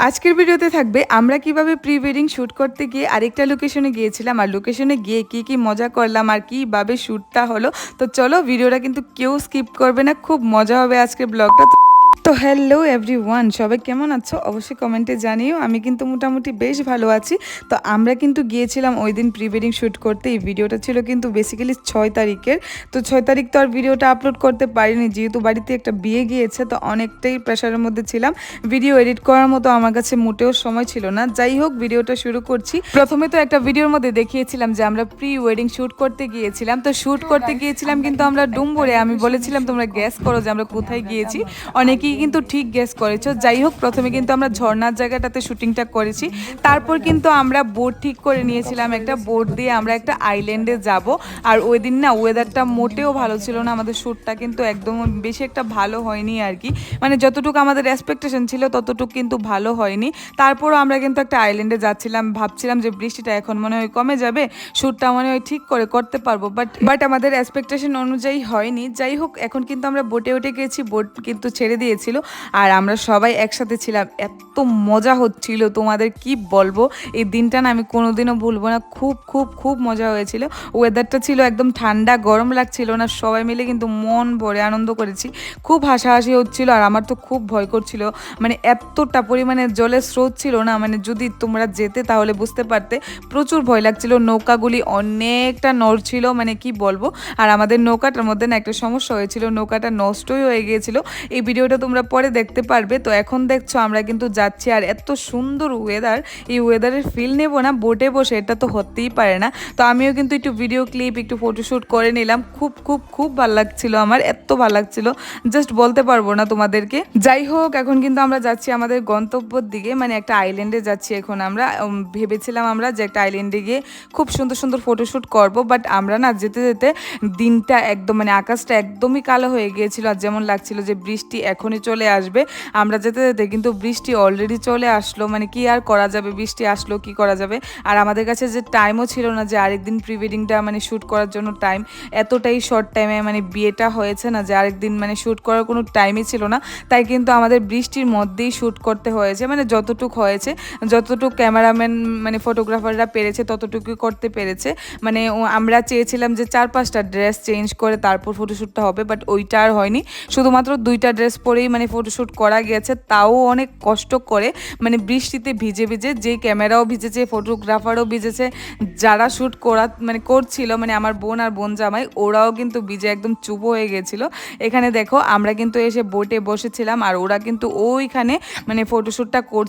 আজকের ভিডিওতে থাকবে আমরা কিভাবে প্রি ওয়েডিং শ্যুট করতে গিয়ে আরেকটা লোকেশনে গিয়েছিলাম আর লোকেশনে গিয়ে কি মজা করলাম আর কিভাবে শ্যুটটা হলো। তো চলো ভিডিওটা কিন্তু কেউ স্কিপ করবে না, খুব মজা হবে আজকের ব্লগটা। তো হ্যালো এভরিওয়ান, সবাই কেমন আছো অবশ্যই কমেন্টে জানিও। আমি কিন্তু মোটামুটি বেশ ভালো আছি। তো আমরা কিন্তু গিয়েছিলাম ওই দিন প্রি ওয়েডিং শ্যুট করতে। এই ভিডিওটা ছিল কিন্তু বেসিক্যালি 6 তারিখের। তো 6 তারিখ তো আর ভিডিওটা আপলোড করতে পারিনি, যেহেতু বাড়িতে একটা বিয়ে গিয়েছে, তো অনেকটাই প্রেশারের মধ্যে ছিলাম। ভিডিও এডিট করার মতো আমার কাছে মোটেও সময় ছিল না। যাই হোক, ভিডিওটা শুরু করছি। প্রথমে তো একটা ভিডিওর মধ্যে দেখিয়েছিলাম যে আমরা প্রি ওয়েডিং শ্যুট করতে গিয়েছিলাম। তো শ্যুট করতে গিয়েছিলাম কিন্তু আমরা ডুমুরে। আমি বলেছিলাম তোমরা গ্যাস করো যে আমরা কোথায় গিয়েছি। অনেকেই কিন্তু ঠিক গেস করেছো। যাই হোক, প্রথমে কিন্তু আমরা ঝর্ণার জায়গাটাতে শুটিংটা করেছি। তারপর কিন্তু আমরা বোট ঠিক করে নিয়েছিলাম, একটা বোট দিয়ে আমরা একটা আইল্যান্ডে যাব। আর ওই দিন না ওয়েদারটা মোটেও ভালো ছিল না, আমাদের শ্যুটটা কিন্তু একদম বেশি একটা ভালো হয়নি আর কি। মানে যতটুকু আমাদের এক্সপেকটেশন ছিল ততটুকু কিন্তু ভালো হয়নি। তারপরও আমরা কিন্তু একটা আইল্যান্ডে যাচ্ছিলাম, ভাবছিলাম যে বৃষ্টিটা এখন মনে হয় কমে যাবে, শ্যুটটা মনে হয় ঠিক করে করতে পারবো। বাট আমাদের এক্সপেকটেশন অনুযায়ী হয়নি। যাই হোক, এখন কিন্তু আমরা বোটে উঠে গেছি, বোট কিন্তু ছেড়ে দিয়েছিল আর আমরা সবাই একসাথে ছিলাম। এত মজা হচ্ছিল তোমাদের কি বলবো। এই দিনটা না আমি কোনোদিনও ভুলবো না। খুব খুব খুব মজা হয়েছিল। ওয়েদারটা ছিল একদম ঠান্ডা, গরম লাগছিল না। সবাই মিলে কিন্তু মন ভরে আনন্দ করেছি। খুব হাসাহাসি হচ্ছিল আর আমার তো খুব ভয় করছিল। মানে এতটা পরিমাণে জলের স্রোত ছিল না, মানে যদি তোমরা যেতে তাহলে বুঝতে পারতে। প্রচুর ভয় লাগছিল, নৌকাগুলি অনেকটা নড়ছিল, মানে কি বলবো। আর আমাদের নৌকাটার মধ্যে না একটা সমস্যা হয়েছিল, নৌকাটা নষ্টই হয়ে গিয়েছিল। এই ভিডিওটা তোমরা পরে দেখতে পারবে। তো এখন দেখছো আমরা কিন্তু যাচ্ছি আর এত সুন্দর ওয়েদার, এই ওয়েদারের ফিল নেবো না বোটে বসে, এটা তো হতেই পারে না। তো আমিও কিন্তু একটু ভিডিও ক্লিপ, একটু ফটোশ্যুট করে নিলাম। খুব খুব খুব ভালো লাগছিল, আমার এত ভালো লাগছিল জাস্ট বলতে পারবো না তোমাদেরকে। যাই হোক, এখন কিন্তু আমরা যাচ্ছি আমাদের গন্তব্যের দিকে, মানে একটা আইল্যান্ডে যাচ্ছি এখন আমরা। ভেবেছিলাম আমরা যে একটা আইল্যান্ডে গিয়ে খুব সুন্দর সুন্দর ফটোশ্যুট করব, বাট আমরা না যেতে যেতে দিনটা একদম মানে আকাশটা একদমই কালো হয়ে গিয়েছিল আর যেমন লাগছিল যে বৃষ্টি এখনই চলে আসবে। আমরা যেতে যেতে কিন্তু বৃষ্টি অলরেডি চলে আসলো, মানে কি আর করা যাবে, বৃষ্টি আসলো কি করা যাবে। আর আমাদের কাছে যে টাইমও ছিল না যে আরেকদিন প্রি ওয়েডিংটা মানে শ্যুট করার জন্য টাইম, এতটাই শর্ট টাইমে মানে বিয়েটা হয়েছে না যে আরেকদিন মানে শ্যুট করার কোনো টাইমই ছিল না। তাই কিন্তু আমাদের বৃষ্টির মধ্যেই শ্যুট করতে হয়েছে, মানে যতটুকু হয়েছে, যতটুকু ক্যামেরাম্যান মানে ফটোগ্রাফাররা পেরেছে ততটুকুই করতে পেরেছে। মানে আমরা চেয়েছিলাম যে 4-5টা ড্রেস চেঞ্জ করে তারপর ফটোশ্যুটটা হবে, বাট ওইটা আর হয়নি। শুধুমাত্র 2টা ড্রেস পরেই মানে ফটোশ্যুট করা গেছে, তাও অনেক কষ্ট করে, মানে বৃষ্টিতে ভিজে ভিজে। যেই ক্যামেরাও ভিজেছে, ফটোগ্রাফারও ভিজেছে, যারা শ্যুট করা মানে করছিল, মানে আমার বোন আর বোন জামাই, ওরাও কিন্তু ভিজে একদম চুপ হয়ে গেছিলো। এখানে দেখো আমরা কিন্তু এসে বোটে বসেছিলাম আর ওরা কিন্তু ওইখানে মানে ফটোশ্যুটটা করছিল।